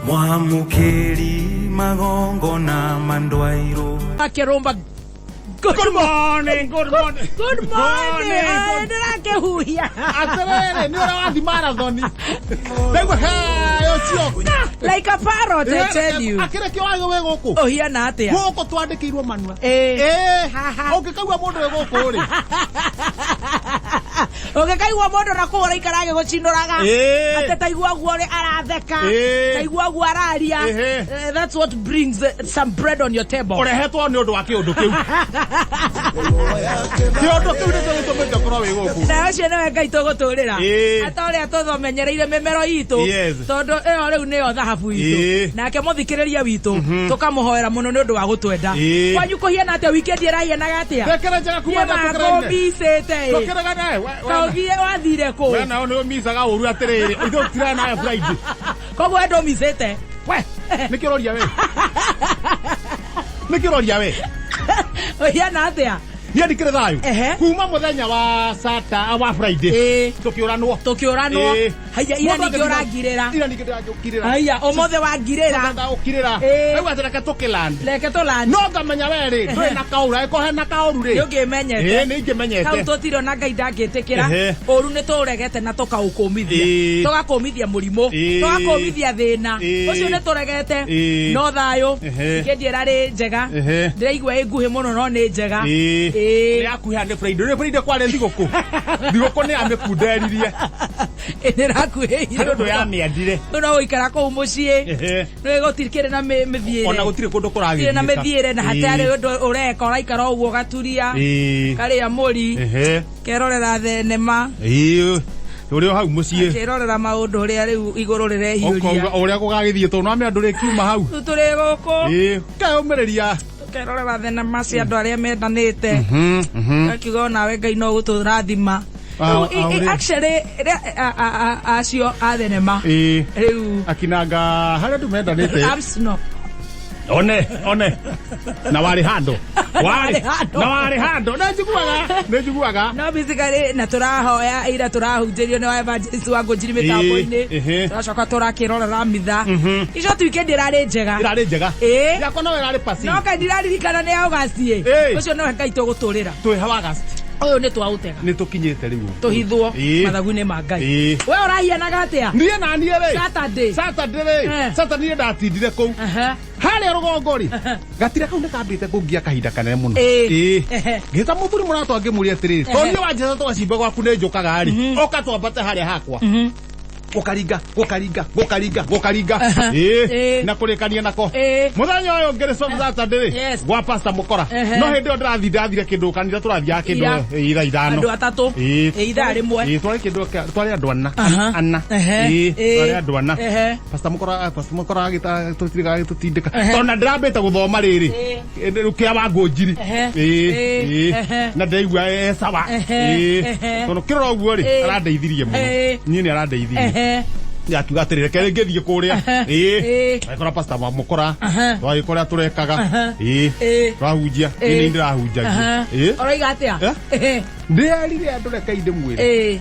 Mwamukeri magongo na mandwairo Akeromba. Good morning. Ndake huya. Aterere ni ora wathi marathon. Lego yo cio. Like a parrot, I tell you. Akire kio wago we guku. Oh hiya na atia. Guku twandikirwo manua. Ongekaigwa mundu we guku ri. Ongekaigwa mundu rakura ikarage gucinduraga. Atetaigwa guo ri aratheka. Taigwa guo araria. That's what brings some bread on your table. Urehetwo ni undu wa kiundu kiu. Kiundu kiu ni tumete koro we guku. Na ucio ni Ngai tuguturira. Atore atuthomenyereire memero itu. Tondu iyo riu ni yo thahabu itu. Nake muthikiriria witu tukamuhoera muno ni undu wa gutwenda. Kwanyu kuhiana atia weekend irahianaga atia? Rekera njega kuma ndakugerere. Bisete. Tukiraga nae. Kaugie wathire ku. We na ni misaga uru atiriri. Ithu tira na Friday. Koguo endo misete. We, nikiroria we. Nikiroria we. Hiana atia? Ni ndikire thayu. Kuma muthenya wa Saturday wa Friday. Tukiuranwo. Haya ira ningirangirira. Ira ningirangirira. Haya omothe wangirira. Ukirira. Ewa tereka tukiland. Leke toland. No ngamenya weri. Ndwe na kaura eko he na kauru ri. Ngimenyete. Ni ngimenyete. Kau totiro na Ngai ndangitikira. Oru ni turegete na tukaukumithia. Tugakumithia murimo. Tugakumithia thina. Ucio ni turegete. No thayo. Kendiera ri njega. Ndiraigua inguhi muno no ni njega. Ni akuha ni Friday. Ni Friday kware thiguku. Thiguku ni amikunderirie. Ndirakuhehire ndo ya miendire. No guikara ku mucii. No gutirikire na mithiire. Ona gutire kundu kuragirira. Na mithiire na hatari undu ureka uraikara uguo gaturia. Karia muri. Kerorera thenema. Uri hau mucii. Kerorera maundu uria riu iguru rirehiuria. Uria gugagithie to no ame andu kiuma hau. Turi guku. Kae umiriria. Kerorera thenema cia andu aria mendanite. Akiuga nawe Ngai no guturathima. Actually acio athenema riu akinanga haria ndu mendanite Amsno one na wari hando na njiguaga no basically na turahoya ira turahunjirio ni wa evangelist wa ngojiri mitambo-ini turacoka turakirorera mitha icio weekend irari njega yakwa no irari pasi no kai ndiraririkana ni August ucio no Ngai tuguturira twi ha August uyu ni twautega ni tukinyite riu tuhithwo mathagu-ini ma Ngai we urahianaga atia nie na nie ri Saturday ndatindire kuu haria rugongo ri gatire kau nikambite kungia kahinda kanene muno ngita muthuri muratwa ngimuria atiriri tonio wanjeta twacimba gwaku ni njukaga ri oka twambate haria hakwa gukaringa na kurikania nako muthenya uyu ngiri Saturday gwa pastor mukora no hindi ndirathire kindu kanitha turathia kindu ithano andu atatu ithaa rimwe twari kindu twari andu ana twari andu ana pastor mukora agita tutiriga tutindika tona ndirambite guthoma riri rukia wa ngonjiri na ndaigua sawa tono kirora uguo ri arandeithirie muno nie ni arandeithirie yakiuga atirire kere ngithie kuria aikora pastor mukora twagikora turekaga twahunjia ni ndirahunjagia oraiga atia ndirarire andu reka inde mwire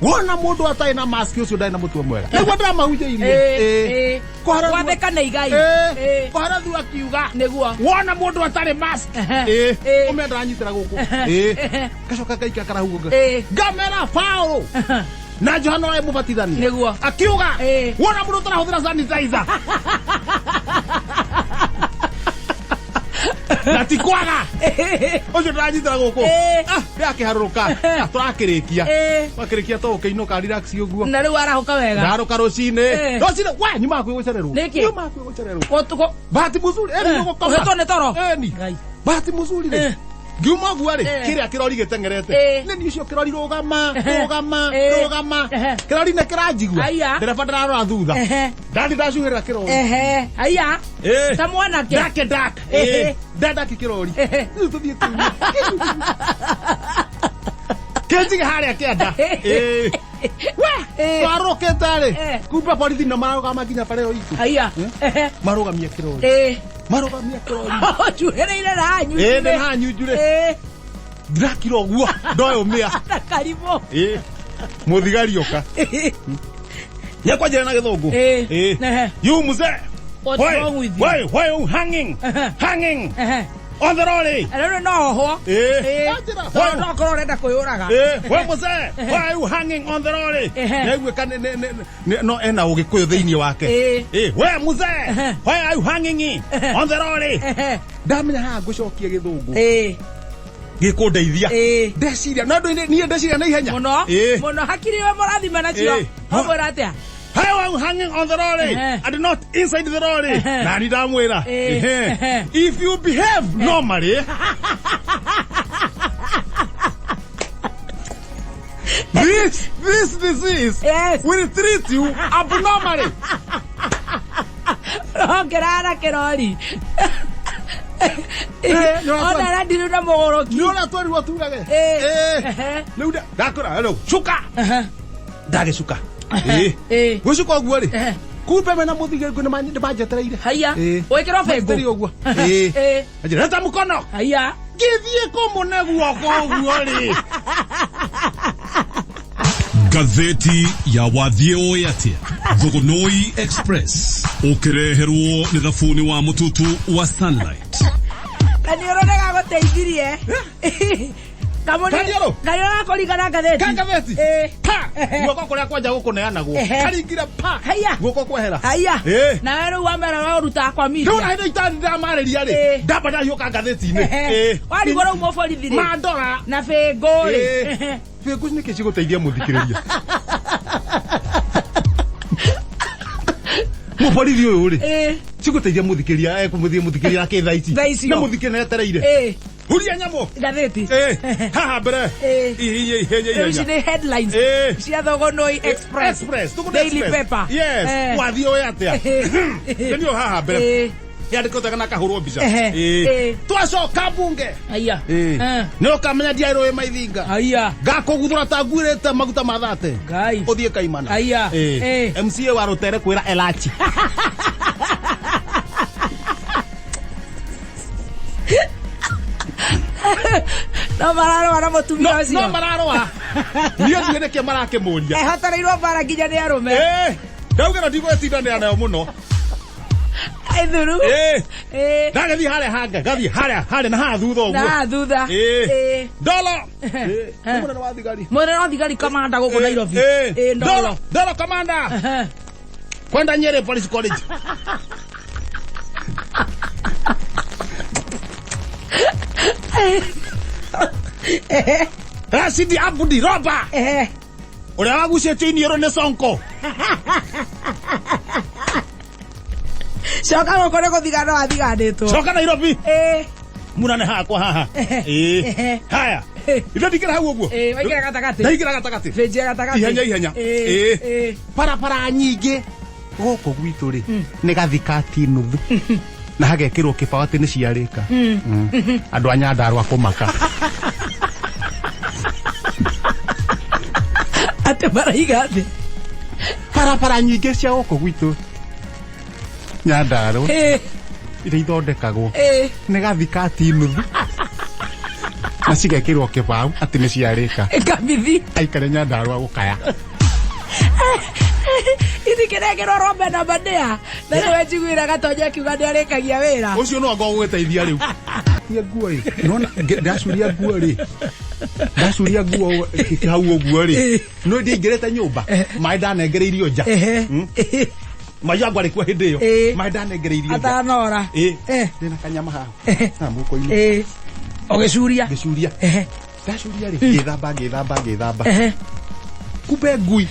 wona mundu atai na mask ucio ndai na mutwe mwega niguo ndamahunjairie kwatheka na igai kwarathu akiuga niguo wona mundu atari mask umenda anyitira guku gacoka gaika karahugo ngamera Paulo na Johana wa mubatithani niguo akiuga wona mundu tarahuthira sanitizer natikwaga ucio ndanyitira guku yakiharuruka turakirikia wakirikia to ukiinuka relax uguo na riu arahuka wega ndaruka rucini wa nyuma kwigucererwo bahati muzuri niguo uhetwo ni toro bahati muzuri ngiuma guo ri kiria kirori gitengerete ni nicio kirori rugama kirori ne kiranjigua ndereba ndararora thutha ndandi ndacuhirira kirori aya ta mwana ke dak ndanda kirori tuthie kuuma kenjige haria kianda twarokete ri kumbe borithi na marugama nginya pare o itu aya marugamia kirori juhereire ranyu na hanyu jure ndakiro guo ndoyo mia karibu muthigari oka Ya kwa jana githungu. You mzee. What's wrong with you? Why you hanging? Hanging. On the lorry. I don't know. No kororenda kuyuraga. Why mzee? Why you hanging on the lorry? Yewe kan no ena ugikuyu thiini wake. Why mzee? Why are you hanging on the lorry? Ndamenya ha ngucokia githungu. Gikundeithia. Ndeciria no ni ndeciria na ihenya. Muno hakiriwe murathima nacio. Omwira atia? How are you hanging on the lorry and not inside the lorry? Nani damwira. If you behave normally, this disease will treat you abnormally. Gerara kerori. Ona radiru na mogoroki. Nona twari watugage. Leuda dakora hello. Shuka. Dage shuka. Gushuka oguo ri. Kupe mena muthige ngune mani ndabanjetereire. Haya. Wekero fengo. Ndiri oguo. Ajira ta mukono. Haya. Githie kumune guoko oguo ri. Gazeti ya Wathie Oyatia Thogonoi Express ukireherwo ni thabuni wa mututu wa Sunlight. Kanioronega goteithirie. Kariona koligana gazeti. Gazeti. Pa. Guoko kuria kwanja gukuneana guo. Karingira pa. Guoko kwehera. Haya. Na wewe uamera wa ruta kwa mimi. Ndio na ita ndamariria ri. Ndaba nda yoka gazeti-ini. Wali gora umoforithi. Mandora na fengo ri. Fengo ni kici guteithia muthikiriria. Muborithi uyu ri. Ciguteithia muthikiriria muthikiriria ke thaici. Na muthikiriria etereire. Huria nyamo. Gazeti. Haha bre. Ici ni headlines. Cia Thogonoi Express. Daily paper. Yes. Wathie Oyatia. Ndio haha bre. Yandikota kana kahurwo mbica. Twacoka bunge. Haya. No kamenya ndiairo e maithinga. Haya. Gakuguthura ta ngwirete maguta mathate. Ngai. Uthie kaimana. Haya. MCA wa Rutere kwira Elachi. No mararo wana mutumia ucio. No mararo. Niyo ngireke marake muria. Hatarirwo bara nginya ni arume. Ndaugira ndigwetindanira nayo muno. Aithuru. Ndagathi haria hanga, gathi haria na ha thutha oguo. Na thutha. Dolo. Mwana wa thigari. Mwana wa thigari kamanda guko Nairobi. Dolo kamanda. Kwenda Nyeri Police College. Rasidi Abudi Roba. Ule wagusia chini yoro ne Sonko. Shoka ngokore kuthigana wathiganitwo. Shoka Nairobi. Munane hakwa haha. Haya. Ndikira hau oguo. Waikira gatagati. Ndaikira gatagati. Feji gatagati. Ihenya. Para nyingi. Goko gwitu ri. Ni gathikati nuthu. Na hagekirwo kibao ati ni ciarika. Andu anya ndarwa kumaka. Ate baraigathi. Para nyingi cia goko gwitu. Nyandarwa. Ire ithondekagwo. Ni gathikati nuthu. Na cigekirwo kibao ati ni ciarika. Kabithi. Aikare Nyandarwa gukaya. Ithikiragirwo Rombe na Badia. Na niwe njiguire gatonya kiuga ni arikagia wira. Ucio no ngogweteithia riu. Ia nguo ri. Nona ndacuria nguo ri. Ndacuria nguo hau oguo ri. No ndingirete nyumba. Mai ndanengereirio nja. Mayagwa ri kwa hindi iyo. Mai ndanengereirio nja. Atanora. Ndina kanyama haha. Na muko-ini. Ogecuria. Gecuria. Ndacuria ri. Githamba. Kupe ngui.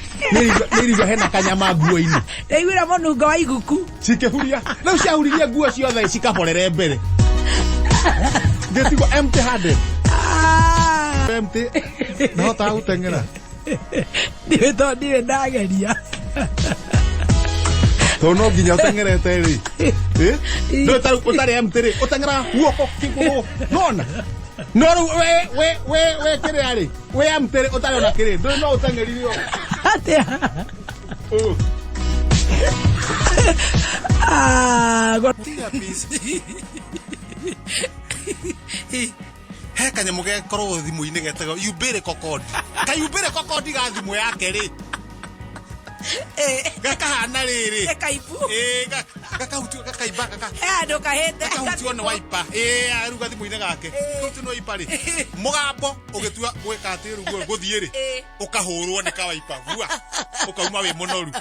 Niriga hena kanyama nguo-ini. Ndaiguire munungo wa iguku. Cikehuria. Na ciahuririe nguo ciothe cikaborere mbere. Ngetigo empty handed. Empty. Ndahota guteng'era. Ndiwe ndageria. Tono nginya uteng'erete ri. Ndo utari empty ri. Uteng'era guoko kiguru. Nona. No we kire ari. We empty ri utari ona kire. Ndo no uteng'eririo. Atia. He kanyamu gekorwo thimu-ini getagwo Yubire Kokodi. Ka Yubire Kokodi ga thimu yake ri. Gakahana riri. Kaibu. Gakahutu gakaiba gaka. Ando kahete. Gakahutu no waipa. Aruga thimu ine gake. Gakahutu no waipa ri. Mugambo ugitua gwika atiru guthiiri. Ukahurwo ni kawaipa. Vua. Ukauma we monoru.